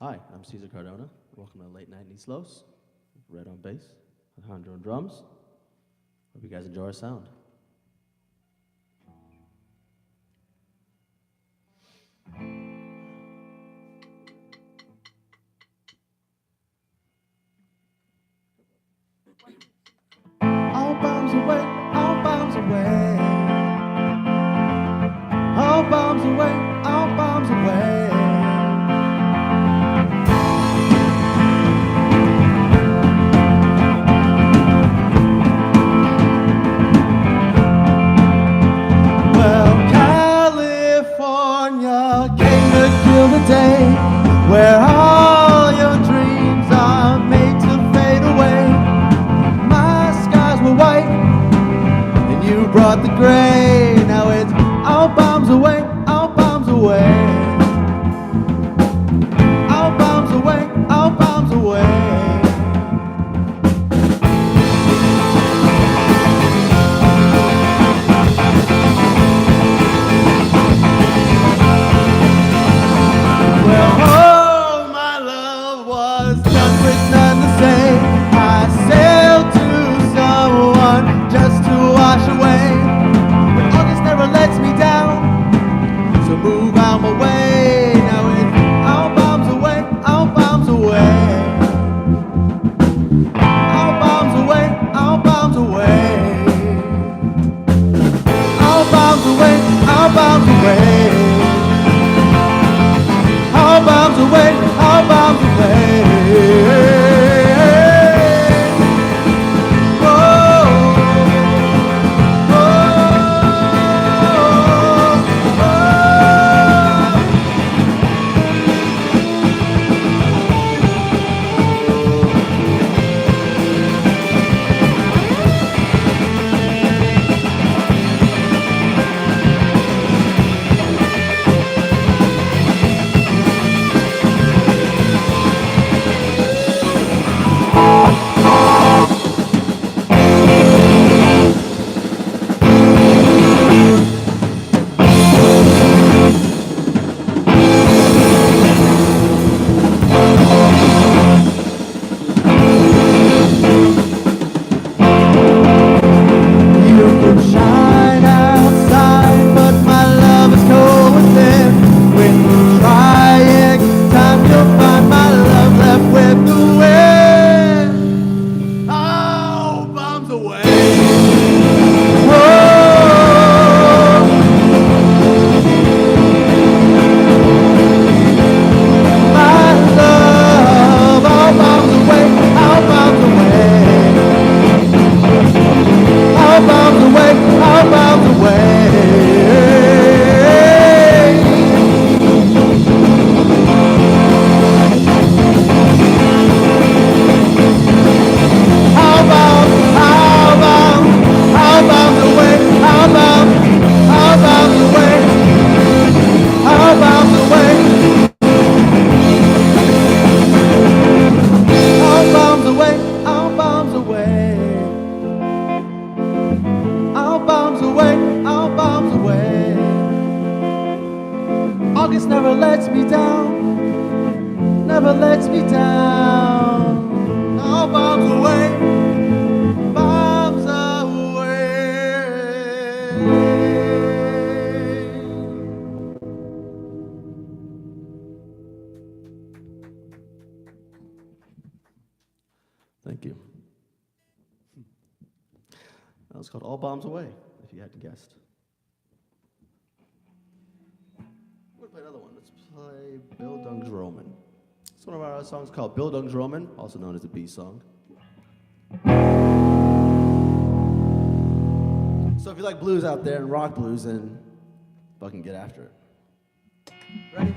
Hi, I'm Cesar Cardona. Welcome to Late Night LNiEL. Red on bass, Alejandro on drums. Hope you guys enjoy our sound. All bombs away, all bombs away. All bombs away, all bombs away. Day where all your dreams are made to fade away. My skies were white and you brought the gray. Now it's all bombs away, all bombs away. All bombs away, all bombs away. Thank you. That was called All Bombs Away, if you hadn't guessed. We're going to play another one. Let's play Bildungsroman. It's one of our songs called Bildungsroman, also known as the B song. So if you like blues out there and rock blues, then fucking get after it. Ready?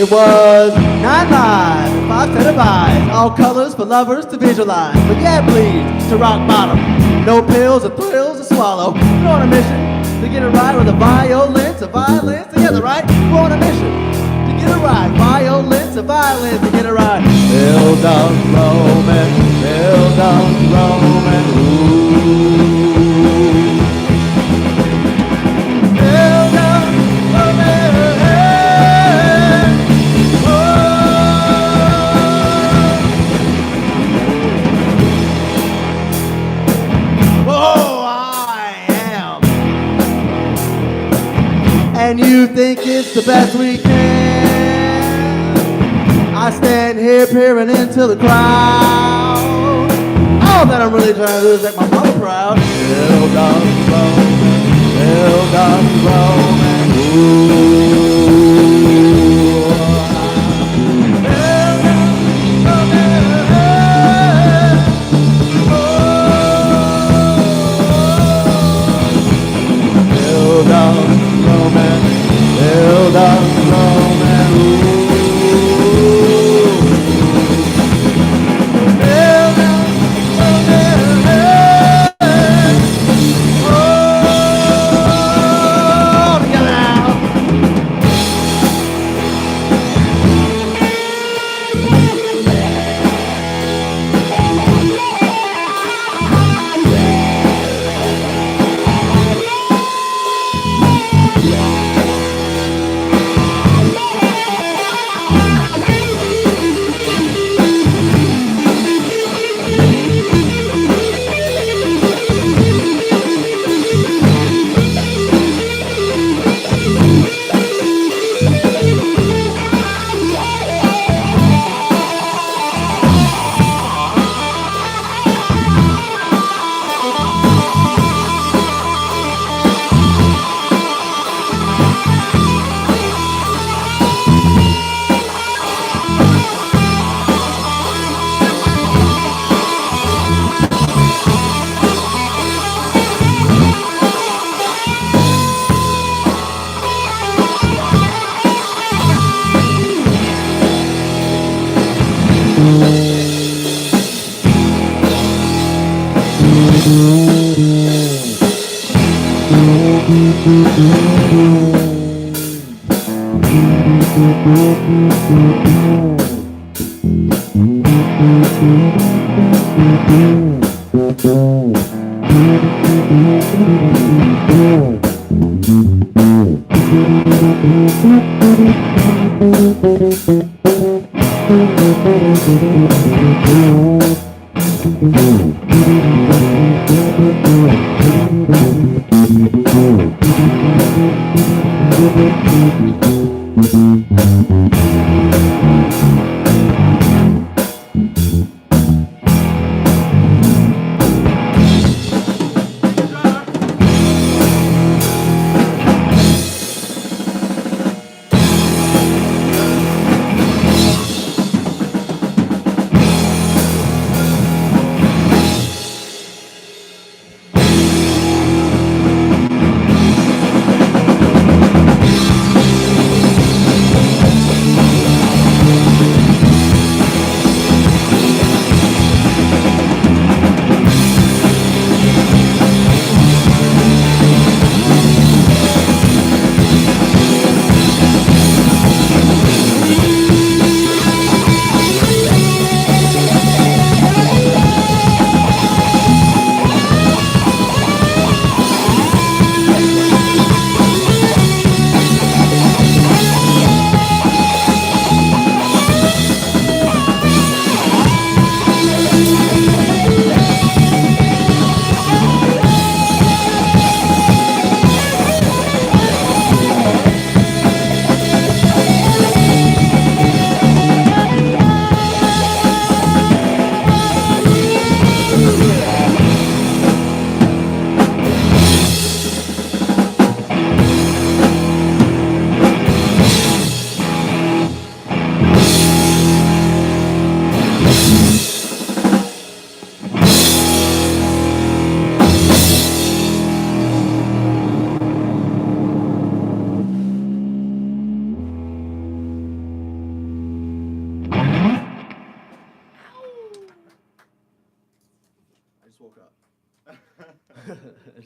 It was 9 lives, 5 set of eyes, all colors for lovers to visualize. But yeah, please, to rock bottom. No pills or thrills to swallow. We're on a mission to get it right with a violins together, right? We're on a mission to get it right. Violins to violins to get it right. Build up Roman, build up Roman, ooh. Build up Roman, oh. Oh, I am. And you think it's the best we can. I stand here peering into the crowd. All that I'm really trying to do is make my mama proud. Build up Roman, build up Roman, ooh. Build up Roman, oh. Build up Roman, build up Roman, ooh. Build up Roman, oh. Together now.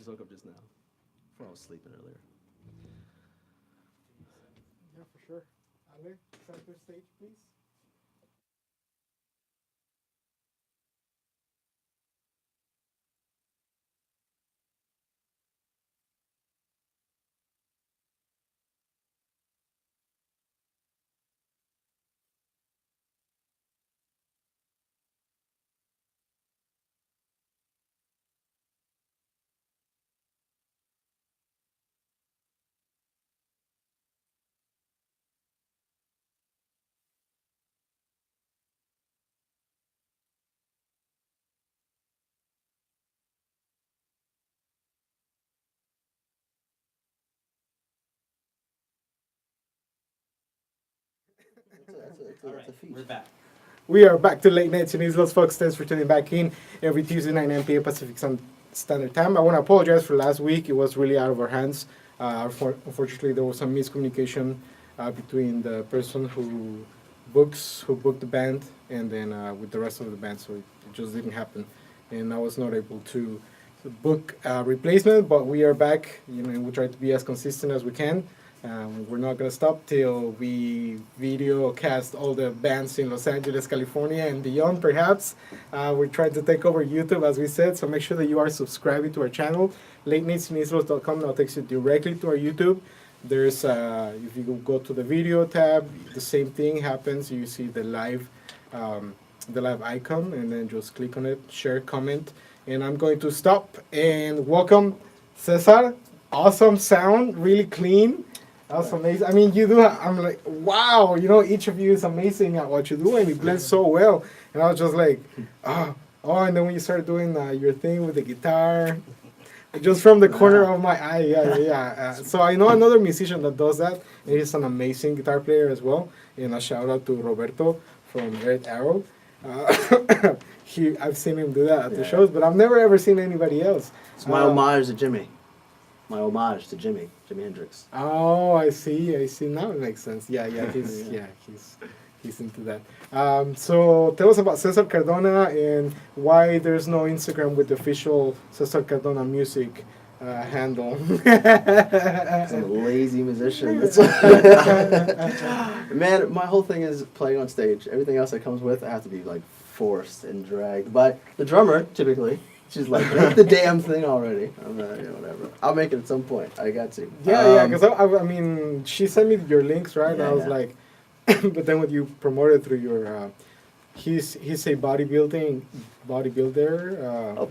woke up just now. Before I was sleeping earlier. Yeah, for sure. Ale, center stage, please. That's a feat. We're back. We are back to Late Nights in Islas, folks. Thanks for tuning back in every Tuesday night, 9 p.m. Pacific Standard Time. I want to apologize for last week. It was really out of our hands. Unfortunately, there was some miscommunication between the person who booked the band and then with the rest of the band, so it just didn't happen. And I was not able to book a replacement, but we are back. And we try to be as consistent as we can. We're not going to stop till we video cast all the bands in Los Angeles, California, and beyond, perhaps. We're trying to take over YouTube, as we said, so make sure that you are subscribing to our channel. LateNightsInIslos.com now takes you directly to our YouTube. There's, if you go to the video tab, the same thing happens. You see the live icon, and then just click on it, share, comment. And I'm going to stop and welcome Cesar. Awesome sound, really clean. That's amazing. I mean, you do. I'm like, wow. Each of you is amazing at what you do, and it blends so well. And I was just like, oh. And then when you started doing your thing with the guitar, just from the corner of my eye, yeah. So I know another musician that does that. And he's an amazing guitar player as well. And a shout out to Roberto from Red Arrow. I've seen him do that at the shows, but I've never ever seen anybody else. It's my homage to Jimi. My homage to Jimi Hendrix. Oh, I see. Now it makes sense. Yeah, he's into that. So tell us about Cesar Cardona and why there's no Instagram with the official Cesar Cardona music handle. I'm a lazy musician. Man, my whole thing is playing on stage. Everything else that comes with, I have to be like forced and dragged by the drummer, typically. She's like, make the damn thing already. I'm not, whatever. I'll make it at some point. I got to. Yeah, because I mean, she sent me your links, right? And I was like, but then when you promoted through your, he's a bodybuilder.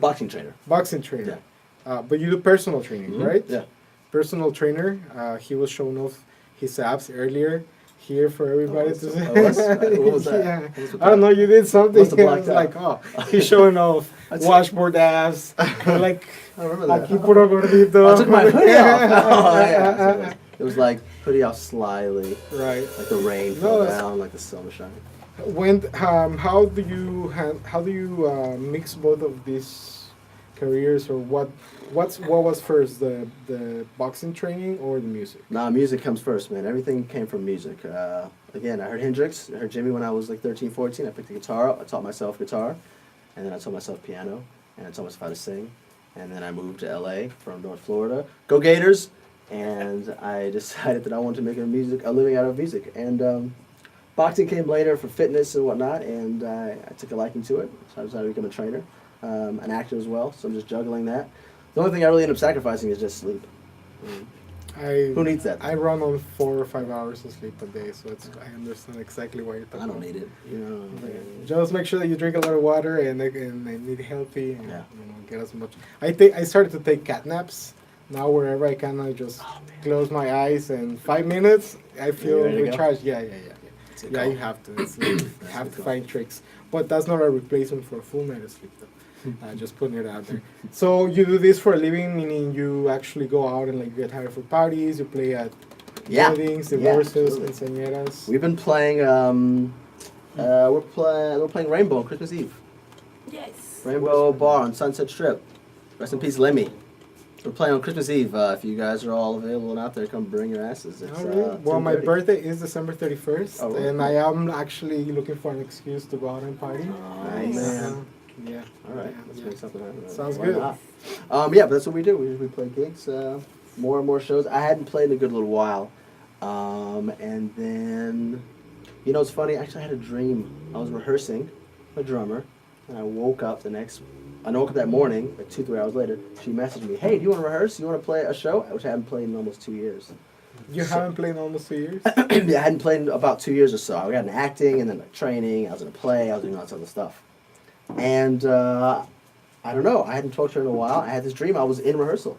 Boxing trainer. Boxing trainer. Yeah. But you do personal training, right? Yeah. Personal trainer. He was showing off his abs earlier. Here for everybody to see. What was that? Yeah. What was I don't know, you did something. Must have I was blacked like, he's showing off washboard abs. Like, I remember that. Aquí puro gordito. I took my hoodie off. It was like hoodie off slyly. Right. Like the rain fell down, like the sun was shining. When how do you mix both of these careers, or what was first, the boxing training or the music? Nah, music comes first, man. Everything came from music. Again, I heard Hendrix, I heard Jimi when I was like 13, 14. I picked the guitar up, I taught myself guitar, and then I taught myself piano, and I taught myself how to sing. And then I moved to LA from North Florida. Go Gators! And I decided that I wanted to make a living out of music. And boxing came later for fitness and whatnot, and I took a liking to it. So I decided to become a trainer, an actor as well. So I'm just juggling that. The only thing I really end up sacrificing is just sleep. Who needs that? I run on 4 or 5 hours of sleep a day, so I understand exactly why you're talking. I don't need it. Just make sure that you drink a lot of water and eat healthy and Yeah. get as much. I started to take cat naps. Now wherever I can, I just close my eyes and 5 minutes I feel recharged. Yeah. Yeah, you have to. You have to find tricks, but that's not a replacement for a full night of sleep, though. Just putting it out there. So you do this for a living, meaning you actually go out and like get hired for parties. You play at weddings, divorces, quinceañeras. We've been playing. We're playing Rainbow on Christmas Eve. Yes. Rainbow Bar on Sunset Strip. Rest in peace, Lemmy. We're playing on Christmas Eve. If you guys are all available and out there, come bring your asses. It's, well, my birthday is December 31st, really? and I am actually looking for an excuse to go out and party. Nice. Yeah. All right, Yeah, let's yeah. make something happen. Sounds Why good. not? Yeah, but that's what we do. We play gigs, more and more shows. I hadn't played in a good little while, and then, you know, it's funny. Actually, I had a dream. I was rehearsing a drummer, and I woke up that morning, like 2, 3 hours later. She messaged me, "Hey, do you want to rehearse? You want to play a show?" Which I haven't played in almost 2 years. You So- haven't played in almost 2 years? Yeah, I hadn't played in about 2 years or so. I got in acting and then like training. I was in a play. I was doing all this other stuff. And I don't know. I hadn't talked to her in a while. I had this dream. I was in rehearsal.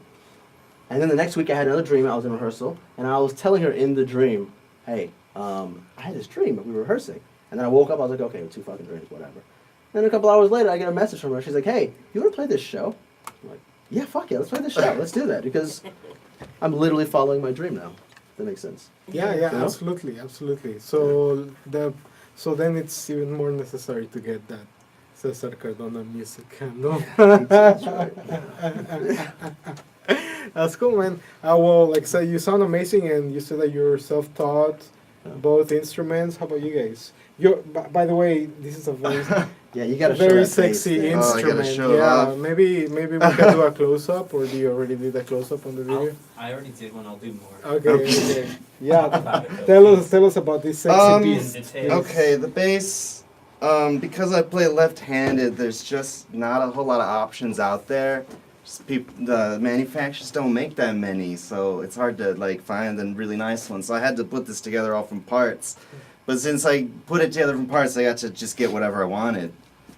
And then the next week I had another dream. I was in rehearsal. And I was telling her in the dream, hey, I had this dream. We were rehearsing. And then I woke up. I was like, okay, 2 fucking dreams, whatever. Then a couple hours later, I get a message from her. She's like, hey, you want to play this show? I'm like, yeah, fuck yeah, let's play this show. Let's do that. Because I'm literally following my dream now. That makes sense. Yeah, yeah, You know? absolutely, absolutely. So then it's even more necessary to get that Cesar Cardona music handle. That's right. That's cool, man. Well, like I said, you sound amazing, and you said that you're self-taught, Yeah. both instruments. How about you guys? By the way, this is a very Yeah, you gotta show very that face sexy there. Oh, I gotta instrument. show it Yeah, off. maybe we can do a close-up, or do you already did a close-up on the video? I already did one. I'll do more. Okay, okay. Yeah, About it, though. tell us about this sexy Um, piece. Details. Okay, the bass. Because I play left-handed, there's just not a whole lot of options out there. Just the manufacturers don't make that many, so it's hard to like find a really nice one. So I had to put this together all from parts. But since I put it together from parts, I got to just get whatever I wanted.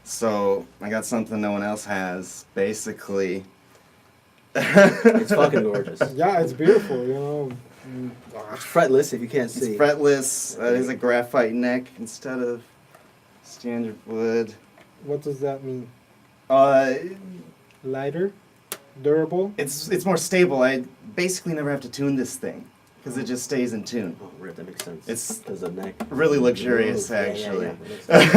So I got something no one else has, basically. It's fucking gorgeous. Yeah, it's beautiful, you know. It's fretless if you can't It's see. fretless. There's a graphite neck instead of standard wood. What does that mean? Uh, Lighter? Durable? it's more stable. I basically never have to tune this thing because it just stays in tune. Oh, right, that makes sense. It's There's a neck. really luxurious, Yeah, yeah, actually. yeah, that makes sense.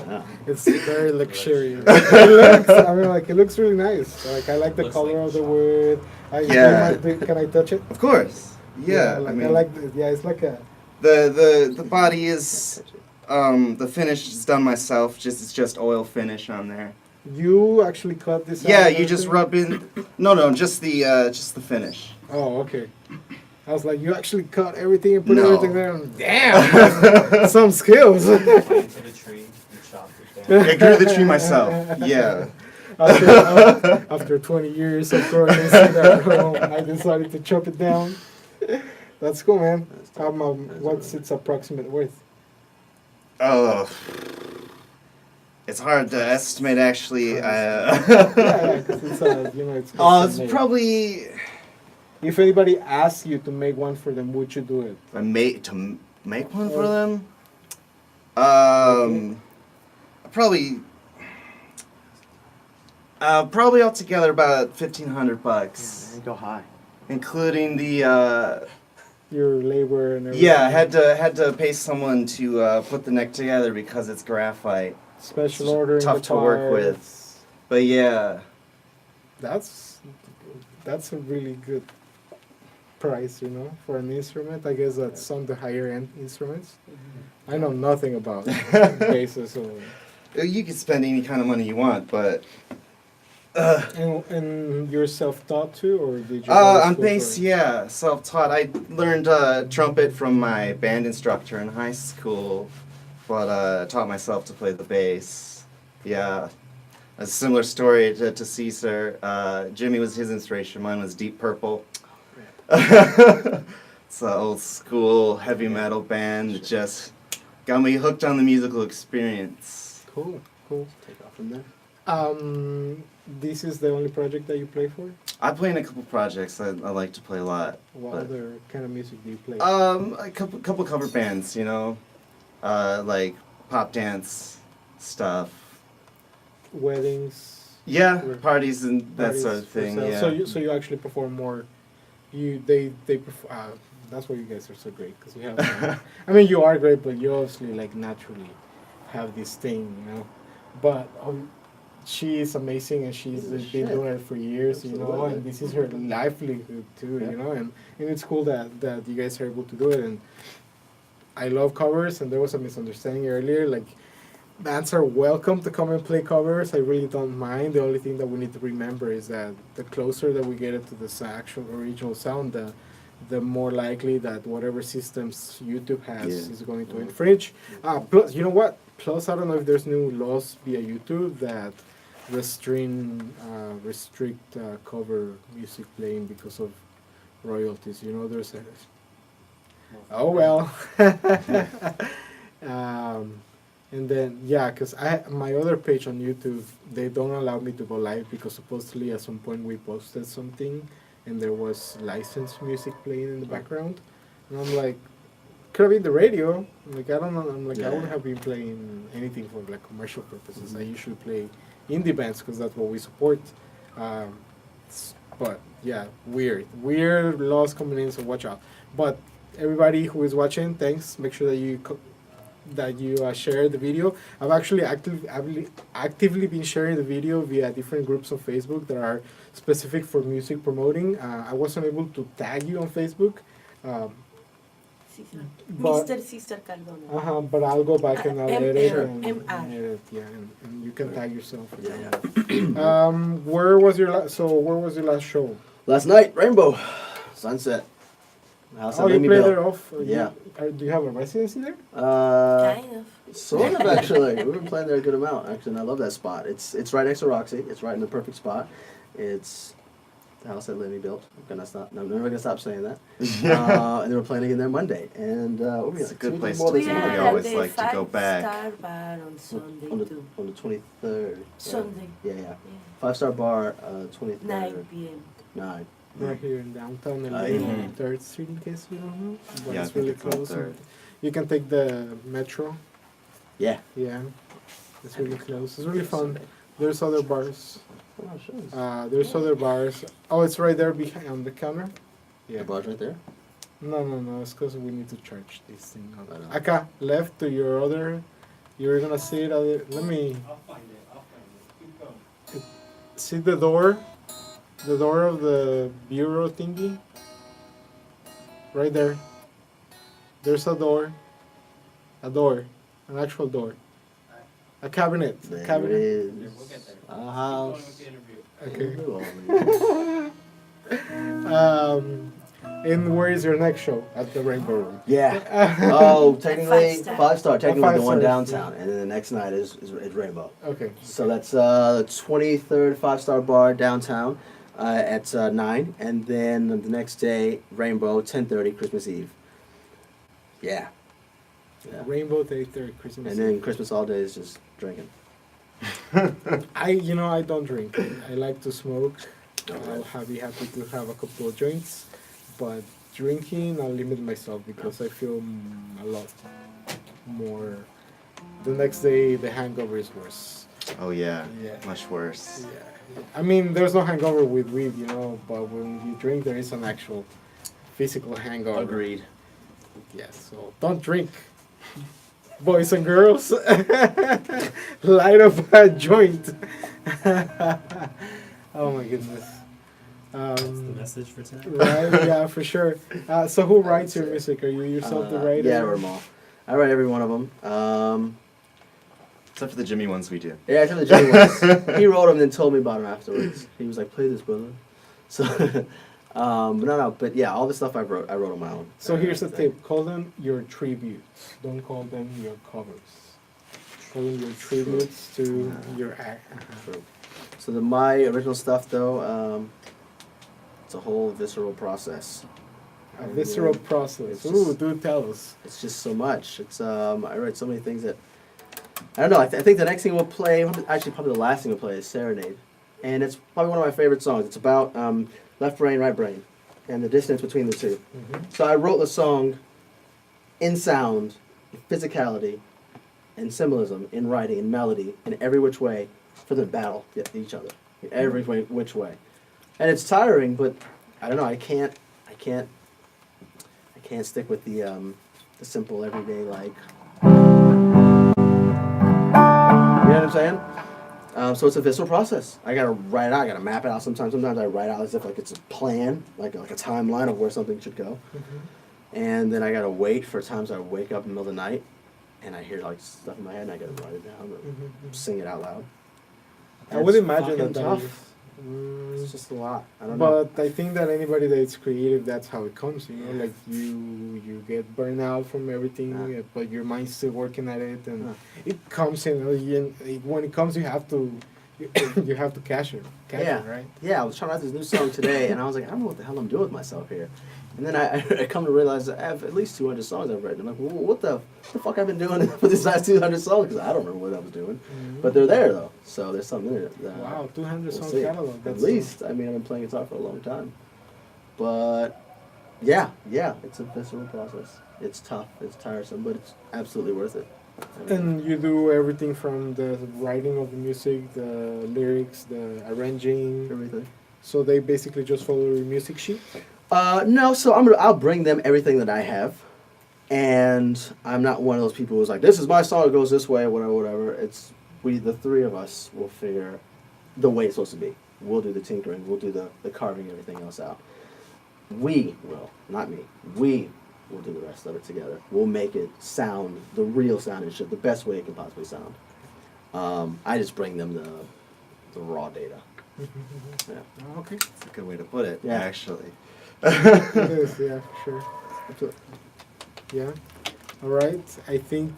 Yeah. It's very luxurious. It looks really nice. Like, I like the Looks color like of the shop. wood. Yeah. Can I touch it? Of course. Yeah. Like, I mean, I like it's like a. the body is the finish is done myself. It's just oil finish on there. You actually cut this out? Yeah, and you just everything? rub in. No, just the finish. Oh, okay. I was like, you actually cut everything and put No. everything there? Damn! Some skills. Went to the tree and chopped it down. I grew the tree myself. Yeah. After 20 years of growing this at home, I decided to chop it down. That's cool, man. What's its approximate worth? Oh. It's hard to estimate, actually. Yeah, because it's it's It's custom made. probably If anybody asks you to make one for them, would you do it? to make one for Or- them. Probably altogether about $1,500, Go high. including the Your labor and everything. yeah. I had to pay someone to put the neck together because it's graphite. Special it's ordering. tough the to work with. parts. But yeah, That's a really good price, for an instrument. I guess that's some of the higher end instruments. I know nothing about basses. So. you can spend any kind of money you want, but And you're self-taught too, or did you? go to on school bass, for it? yeah, self-taught. I learned trumpet from my band instructor in high school, but taught myself to play the bass. Yeah, a similar story to Cesar. Jimmy was his inspiration. Mine was Deep Purple. It's an old school heavy metal band that just got me hooked on the musical experience. Cool, cool. Take off from there. This is the only project that you play for? I play in a couple projects. I like to play a lot. What but- other kind of music do you play? A couple cover bands, like pop dance stuff. Weddings. Yeah, Or parties and that parties sort of for thing. sale. Yeah. So you actually perform more. They perform. That's why you guys are so great, because you have. I mean, you are great, but you obviously naturally have this thing, But she is amazing, and she's been Shit. doing it for years, Absolutely. And this is her livelihood too, Yeah. and it's cool that you guys are able to do it. And I love covers, and there was a misunderstanding earlier, like. bands are welcome to come and play covers. I really don't mind. The only thing that we need to remember is that the closer that we get it to the actual original sound, the more likely that whatever systems YouTube has Yeah. is going to infringe. Plus, you know what? Plus, I don't know if there's new laws via YouTube that restrict cover music playing because of royalties. You know, there's a. Oh well. And then yeah, because I my other page on YouTube, they don't allow me to go live because supposedly at some point we posted something and there was licensed music playing in the background, and I'm like, could have been the radio. I'm like, I don't know. I'm like, I wouldn't have been playing anything for like commercial purposes. I usually play indie bands because that's what we support. But yeah, weird laws coming in, so watch out. But everybody who is watching, thanks. Make sure that you share the video. I've actually actively been sharing the video via different groups on Facebook that are specific for music promoting. I wasn't able to tag you on Facebook. Cesar. But- Mr. Cesar Cardona. But I'll go back and I'll edit Sure. and MR. edit, yeah, and you can tag yourself. Yeah. Where was your last show? Last night, Rainbow, Sunset. House Oh, at you Lemmy play Bill. there off? Yeah. Do you have a residency there? Kind of. Sort of actually. We've been playing there a good amount actually, and I love that spot. It's right next to Roxy. It's right in the perfect spot. It's the house that Lenny built. I'm never gonna stop saying that. And they were playing again there Monday. And what were we It's a like, good 2 place more to than be. Monday? We are always at the like to go back. 5-star bar on Sunday on the too. on the 23rd. right? Sunday. Yeah. Yeah. 5-star bar, 23rd. 9 p.m. 9. Right here in downtown LA, Mhm. 3rd Street, in case you don't know. But Yeah, I it's think really it's on close. 3rd. You can take the metro. Yeah. Yeah, it's really close. It's really fun. There's other bars. Oh, sure. There's other bars. Oh, it's right there behind on the counter. Yeah. The bar's right there. No. It's because we need to charge this thing. I know. Acá, left to your other. You're gonna see it. Let me I'll find it. Keep going. see the door. The door of the bureau thingy. Right there. There's a door. An actual door. A cabinet. There it Cabinet. is. Yeah, we'll get there. A Keep going house. with the interview. Okay. And where is your next show? At the Rainbow Room. Yeah. Oh, technically 5-star. 5-star. Technically the one 5-star, downtown, and then the next night is Rainbow. Okay. So that's the 23rd 5-star bar downtown at 9, and then the next day Rainbow 10:30 Christmas Eve. Yeah. Yeah. Rainbow Day 3rd Christmas. And then Eve. Christmas all day is just drinking. I don't drink. I like to smoke. Alright. I'll be happy to have a couple of joints, but drinking I'll limit myself because I feel a lot more. The next day the hangover is worse. Oh yeah, Yeah. much worse. Yeah. I mean, there's no hangover with weed, but when you drink, there is an actual physical hangover. Agreed. Yes, so don't drink. Boys and girls, light up a joint. Oh my goodness. That's the message for tonight. Right, yeah, for sure. So who writes your music? Are you yourself the writer? Yeah, I write them all. I write every one of them. Except for the Jimmy ones we do. Yeah, I told the Jimmy once. He wrote them and then told me about them afterwards. He was like, "Play this, brother." So, but yeah, all the stuff I wrote on my own. So here's the tip: call them your tributes. Don't call them your covers. Call them your tributes to your act. True. So my original stuff though, it's a whole visceral process. A visceral process. It's Ooh, just- do tell us. It's just so much. It's I write so many things that I don't know. I think the next thing we'll play, actually probably the last thing we'll play is Serenade, and it's probably one of my favorite songs. It's about left brain, right brain, and the dissonance between the two. So I wrote the song in sound, in physicality, in symbolism, in writing, in melody, in every which way for them to battle each other, in every which way. And it's tiring, but I don't know. I can't stick with the simple everyday like. You know what I'm saying? So it's a visceral process. I gotta write it out. I gotta map it out. Sometimes I write out as if like it's a plan, like a timeline of where something should go. And then I gotta wait for times I wake up in the middle of the night and I hear like stuff in my head, and I gotta write it down or Mhm. sing it out loud. I would It's imagine fucking that tough. is. It's just a lot. I don't know. But I think that anybody that's creative, that's how it comes. You know, like you get burned out from everything, Yeah. but your mind's still working at it, and Yeah. it comes in. When it comes, you have to you have to catch it, Yeah. right? Yeah, I was trying to write this new song today, and I was like, I don't know what the hell I'm doing with myself here. And then I come to realize that I have at least 200 songs I've written. I'm like, well, what the fuck I've been doing for these last 200 songs? Because I don't remember what I was doing. But they're there, though. So there's something in it. Wow, 200 we'll song see. catalog. At That's least. I mean, I've been playing guitar for a long time. But, yeah, it's a visceral process. It's tough. It's tiresome, but it's absolutely worth it. I mean, And you do everything from the writing of the music, the lyrics, the arranging. everything. So they basically just follow your music sheet. No, so I'll bring them everything that I have, and I'm not one of those people who's like, this is my song, it goes this way, whatever. It's the three of us will figure the way it's supposed to be. We'll do the tinkering, we'll do the carving, everything else out. We will, not me. We will do the rest of it together. We'll make it sound the real sound and shit, the best way it can possibly sound. I just bring them the raw data. Yeah. Okay. That's a good way to put it, Yeah. actually. It is, yeah, for sure. That's it. Yeah. All right. I think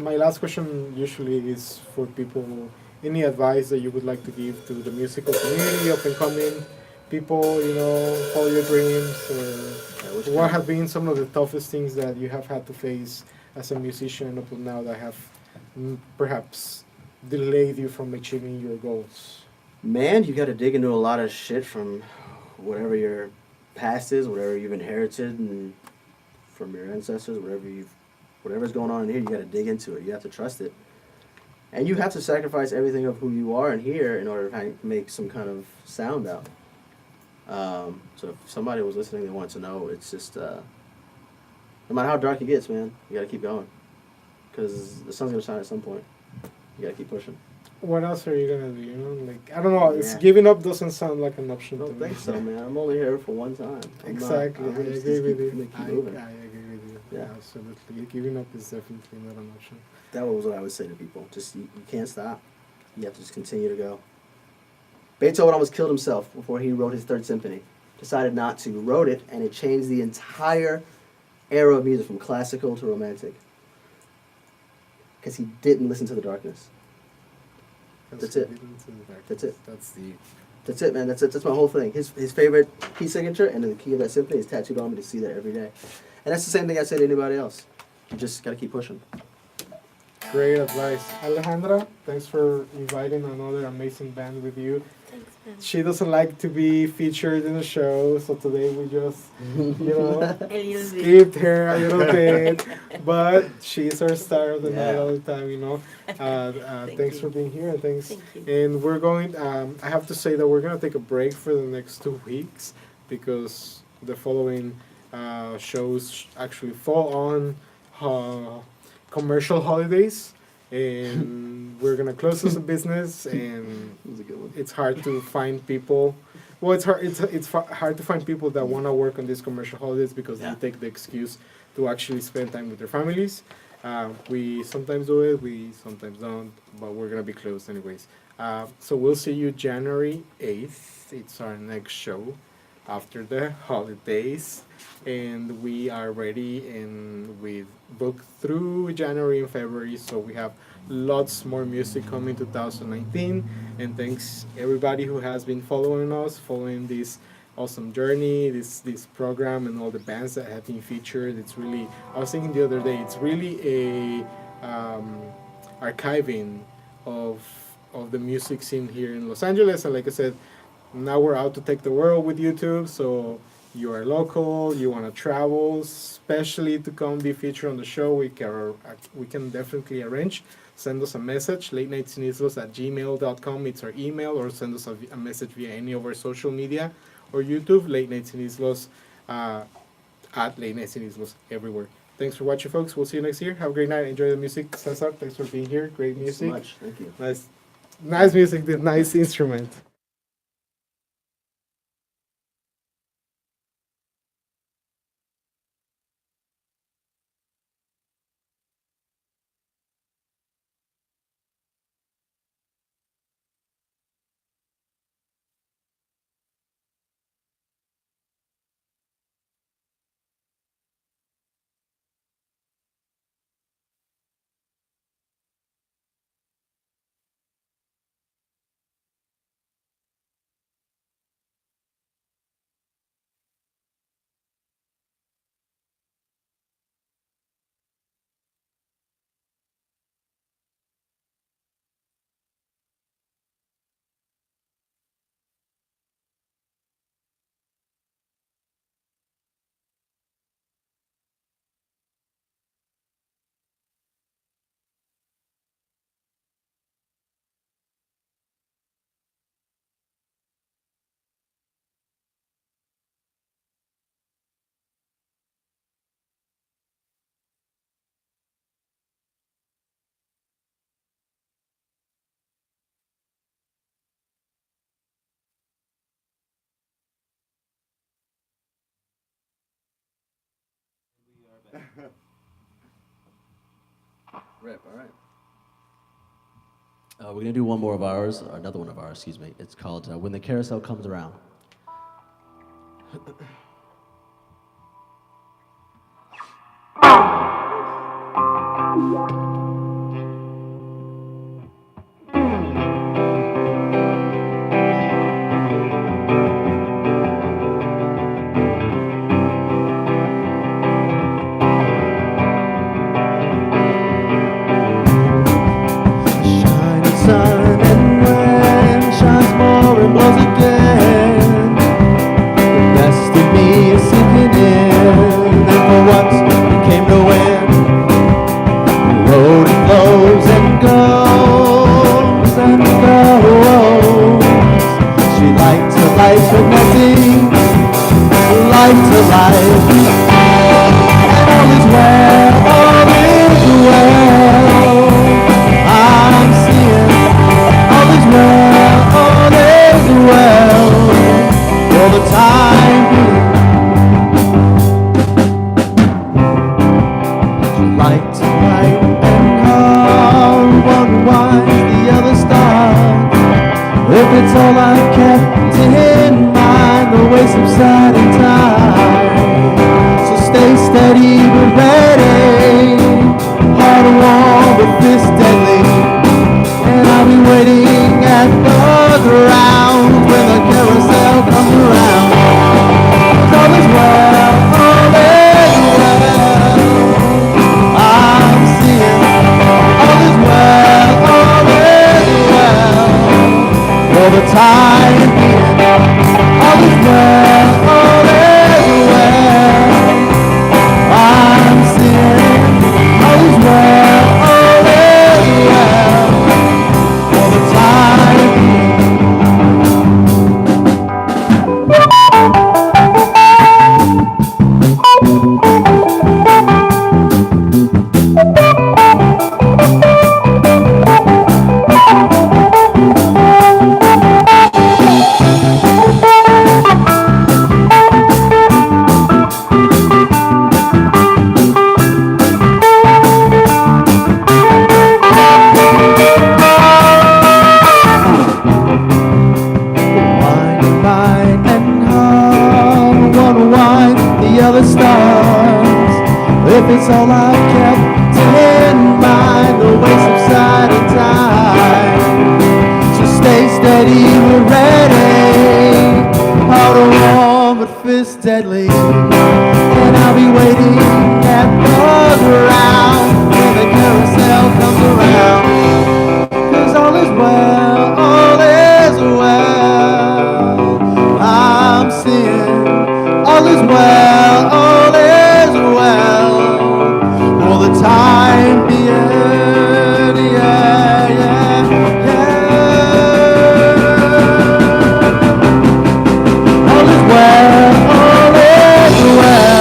my last question usually is for people. Any advice that you would like to give to the musical community, up and coming people? You know, follow your dreams. Or what have been some of the toughest things that you have had to face as a musician up till now that have perhaps delayed you from achieving your goals? Man, you got to dig into a lot of shit from whatever your past is, whatever you've inherited, and from your ancestors, whatever's going on in here, you got to dig into it. You have to trust it, and you have to sacrifice everything of who you are in here in order to make some kind of sound out. So if somebody was listening, they want to know, it's just no matter how dark it gets, man, you got to keep going, because the sun's gonna shine at some point. You got to keep pushing. What else are you gonna do? You know, like I don't know. It's Yeah. giving up doesn't sound like an option I to don't me. think so, man. I'm only here for one time. Exactly, I'm I just agree with keep you. moving. I agree with you. Yeah. Absolutely. Giving up is definitely not an option. That was what I would say to people. Just you can't stop. You have to just continue to go. Beethoven almost killed himself before he wrote his Third Symphony. Decided not to. Wrote it, and it changed the entire era of music from classical to romantic. Because he didn't listen to the darkness. That's it. That's it. That's the. That's it, man. That's it. That's my whole thing. His favorite key signature and the key of that symphony is tattooed on me to see that every day. And that's the same thing I say to anybody else. You just got to keep pushing. Great advice. Alejandra, thanks for inviting another amazing band with you. Thanks, man. She doesn't like to be featured in the show, so today we just, you know, A little bit. skipped her a little bit, but she's our star of the night Yeah. all the time, you know. Thanks you. for being here, and thanks. Thank you. And we're going, I have to say that we're going to take a break for the next 2 weeks because the following shows actually fall on commercial holidays. And we're going to close as a business, and That was a good one. it's hard to find people. Well, it's hard to find people that want to work on these commercial holidays because Yeah. they take the excuse to actually spend time with their families. We sometimes do it, we sometimes don't, but we're gonna be closed anyways. So we'll see you January 8th. It's our next show after the holidays, and we are ready and we've booked through January and February, so we have lots more music coming 2019. And thanks everybody who has been following us, following this awesome journey, this program, and all the bands that have been featured. It's really, I was thinking the other day, it's really a archiving of the music scene here in Los Angeles. And like I said, now we're out to take the world with YouTube. So you are local, you want to travel, especially to come be featured on the show, we can definitely arrange. Send us a message, latenightsnislos@gmail.com. It's our email, or send us a message via any of our social media or YouTube, Late Nights in Islos, at Late Nights in Islos everywhere. Thanks for watching, folks. We'll see you next year. Have a great night. Enjoy the music. Cesar, thanks for being here. Great Thanks so music. much. Thank you. Nice music, the nice instrument. Rip, all right. We're gonna do one more of ours, or another one of ours, excuse me. It's called "When the Carousel Comes Around." Shining sun, and when shines more and blows again, the best of me is sinking in, and for once we came to win. The road it flows and goes and goes. She liked her life with nothing, life to life, and all is well, all is well. I'm seeing all is well, all is well, for the time being. She liked to write and call, one winds the other star. If it's all I've kept in mind, the way subsiding time. So stay steady but ready, heart warm but fist deadly. And I'll be waiting at the ground when the carousel comes around. 'Cause all is well, all is well. I'm seeing all is well, all is well. For the time being, all is well, all is well. I'm seeing all is well, all is well. For the time being. Wine, wine, and hard, one wine, the other stars. If it's all I've kept in mind, the waste of sight and time. So stay steady, we're ready, heart warm but fist deadly. And I'll be waiting at the ground when the carousel comes around. 'Cause all is well, all is well. I'm seeing all is well, all is well. For the time being, yeah, yeah, yeah. All is well, all is well.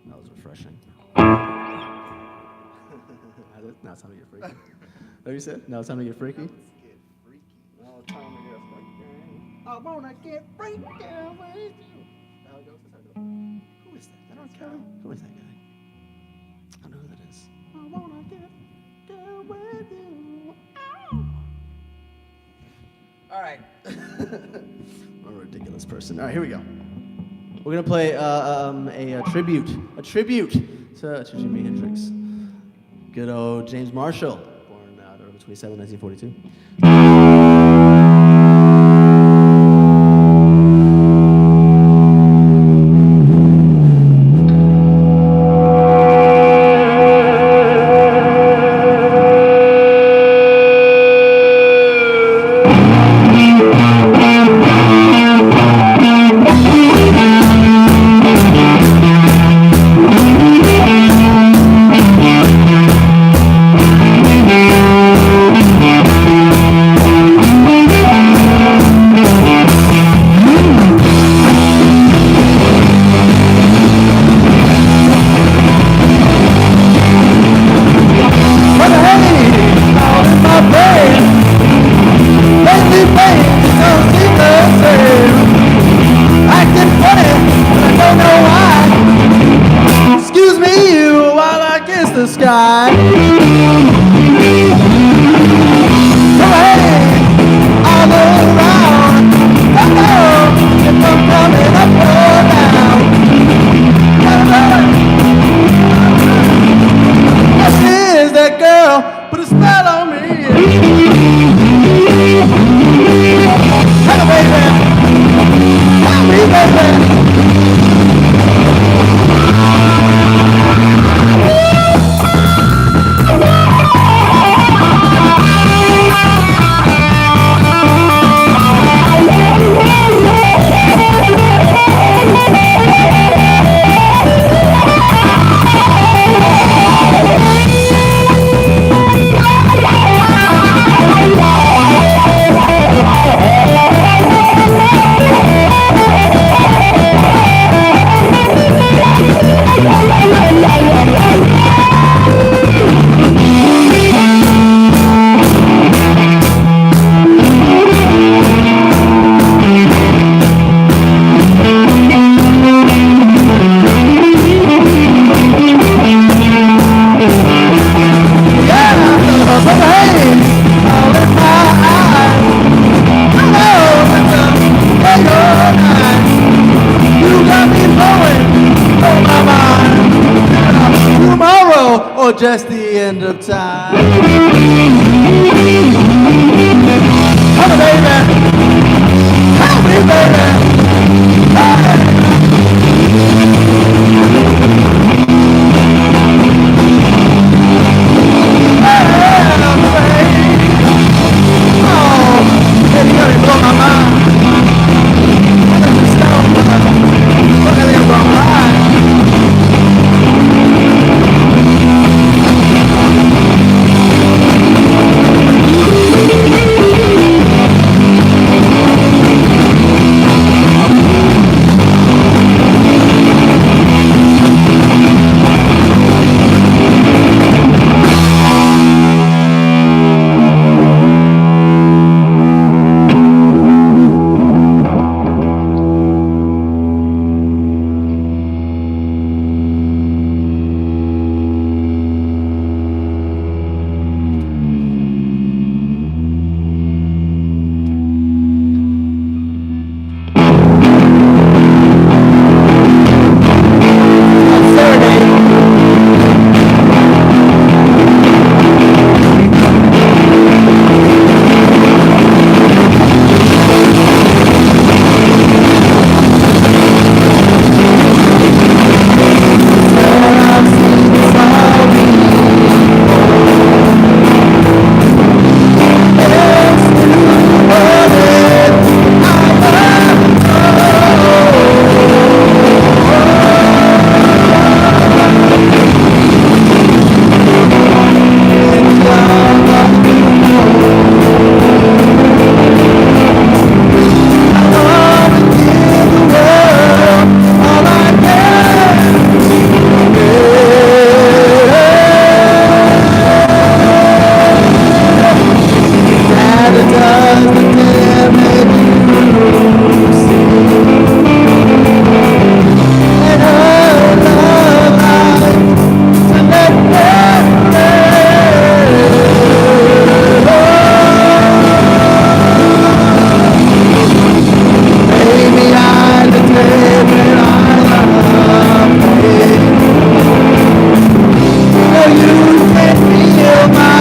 That was refreshing. Now it's time to get freaky. What you said? Now it's time to get freaky? No, time to get freaky. I wanna get freaky with you. How it goes? That's how it goes. Who is that? That R. Kelly? Who is that guy? I don't know who that is. I wanna get with you. All right. What a ridiculous person. All right, here we go. We're gonna play a tribute to Jimi Hendrix. Good old James Marshall, born November 27, 1942. Excuse me, you, while I kiss the sky. Come ahead, all around. Hello, if I'm coming up or down. Yes, is that girl put a spell on me. Hey, baby, tell me, baby. Or just the end of time. Come on, baby. Help me, baby. Oh, baby, you gotta blow my mind. Look at it, blow my mind. you can feel my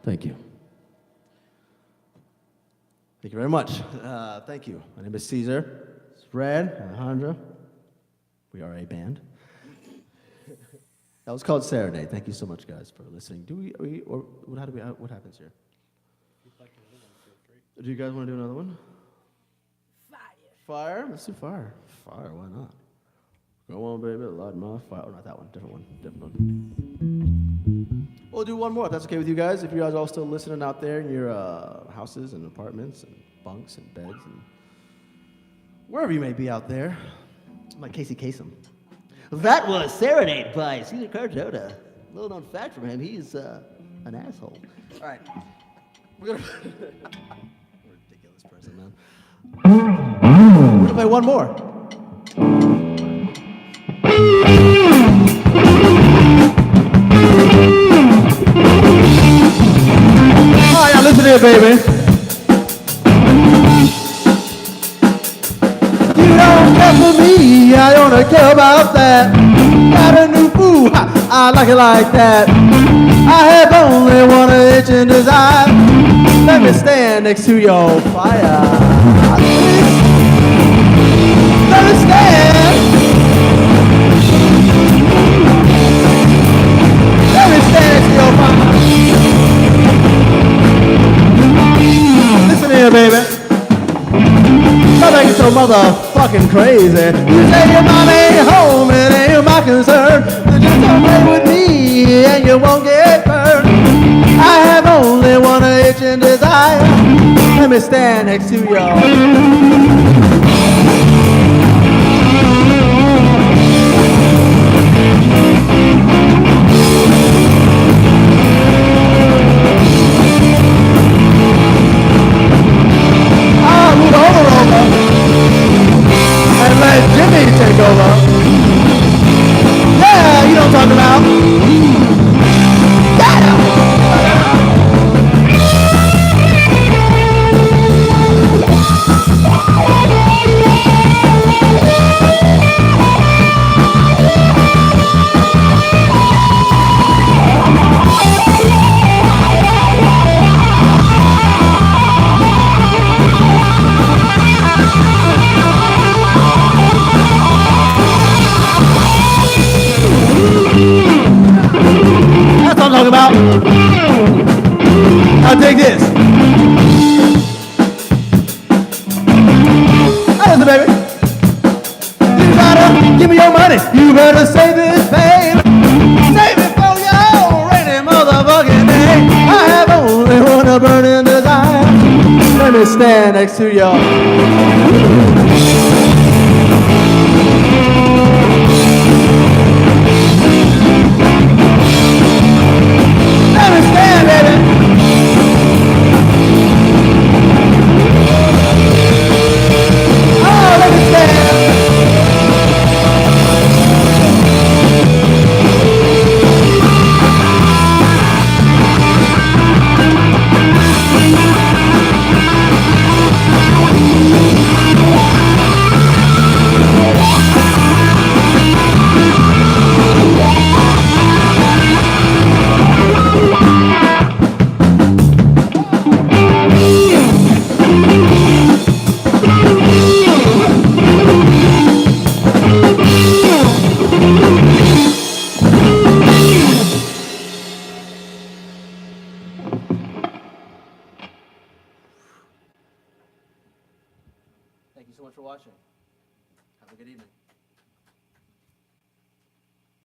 Thank you. Thank you very much. Thank you. My name is Cesar. It's Red, Alejandra. We are a band. That was called Serenade. Thank you so much, guys, for listening. What happens here? Do you guys want to do another one? Fire? Let's do fire. Fire, why not? Go on, baby, loud mouth, fire. Oh, not that one, different one. We'll do one more, if that's okay with you guys. If you guys are all still listening out there in your houses and apartments and bunks and beds and wherever you may be out there. I'm like Casey Kasem. That was Serenade by Cesar Cardona. Little known fact from him, he's an asshole. All right. We're gonna... Ridiculous person, man. We're gonna play one more. All right, listen here, baby. You don't care for me, I don't care about that. Got a new boo, I like it like that. I have only one itch and desire. Let me stand next to your fire. Let me stand. Let me stand next to your fire. motherfucking crazy. You say your mom ain't home, it ain't my concern. You just don't play with me and you won't get burned. I have only one itch and desire. Let me stand next to y'all. Move over and let Jimmy take over. Yeah, you know what I'm talking about. That's what I'm talking about. Now take this. Listen, baby. You gotta give me your money. You better save this pain. Save it for your rainy motherfucking day. I have only one burning desire. Let me stand next to y'all. Let me stand, baby. Oh, let me stand. Thank you so much for watching. Have a good evening.